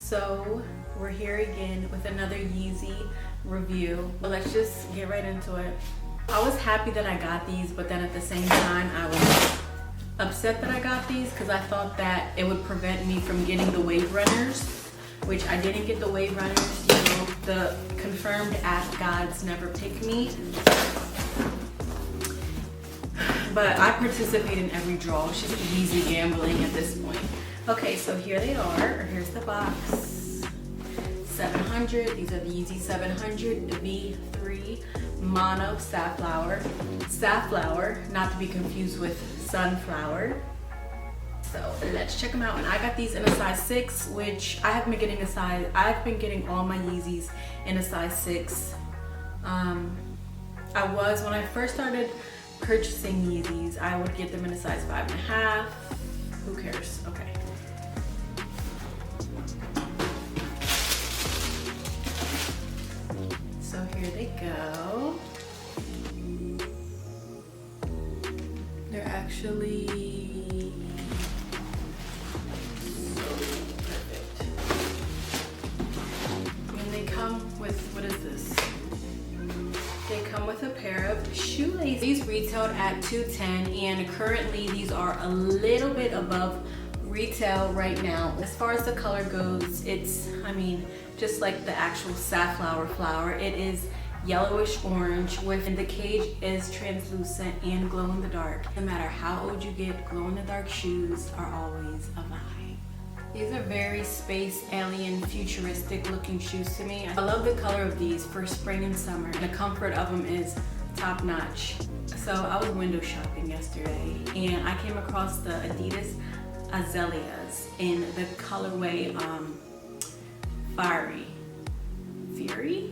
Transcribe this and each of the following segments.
So we're here again with another Yeezy review. But let's just get right into it. I was happy that I got these, but then at the same time I was upset that I got these because I thought that it would prevent me from getting the wave runners, which I didn't get the wave runners. You know, the confirmed app gods never pick me. But I participate in every draw. It's just Yeezy gambling at this point. Okay, so here they are, or here's the box. 700, these are the Yeezy 700 V3 Mono Safflower. Safflower, not to be confused with sunflower. So let's check them out. And I got these in a size 6, which I have been getting I've been getting all my Yeezys in a size 6. When I first started purchasing Yeezys, I would get them in a size 5.5. Who cares? Okay. So here they go. They're actually so perfect. And they come with, what is this? They come with a pair of shoelaces. These retailed at $210, and currently these are a little bit above retail right now. As far as the color goes, it's, just like the actual safflower flower, it is yellowish orange, and the cage is translucent and glow in the dark. No matter how old you get, glow in the dark shoes are always a vibe. These are very space alien futuristic looking shoes to me. I love the color of these for spring and summer. The comfort of them is top notch. So I was window shopping yesterday and I came across the Adidas Ozelias in the colorway Fury,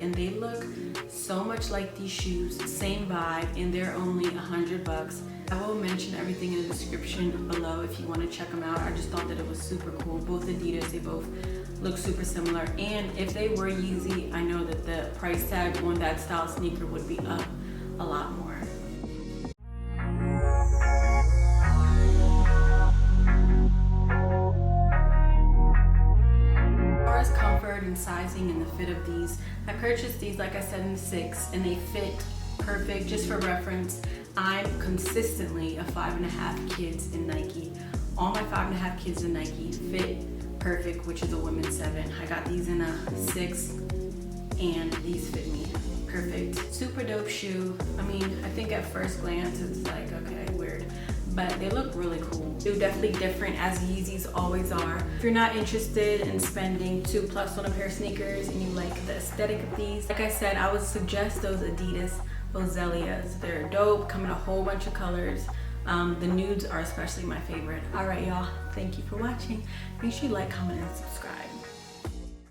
and they look so much like these shoes, same vibe, and they're only $100. I will mention everything in the description below if you want to check them out. I just thought that it was super cool. Both Adidas, they both look super similar, and if they were Yeezy, I know that the price tag on that style sneaker would be up a lot more. And sizing and the fit of these, I purchased these, like I said, in 6, and they fit perfect. Just for reference, I'm consistently a 5.5 kids in Nike. All my 5.5 kids in Nike fit perfect, which is a women's 7. I got these in a 6 and these fit me perfect. Super dope shoe. I think at first glance it's like, okay, weird, but they look really cool. They're definitely different, as Yeezys always are. If you're not interested in spending $2+ on a pair of sneakers and you like the aesthetic of these, like I said, I would suggest those Adidas Ozelias. They're dope, come in a whole bunch of colors. The nudes are especially my favorite. All right, y'all, thank you for watching. Make sure you like, comment, and subscribe.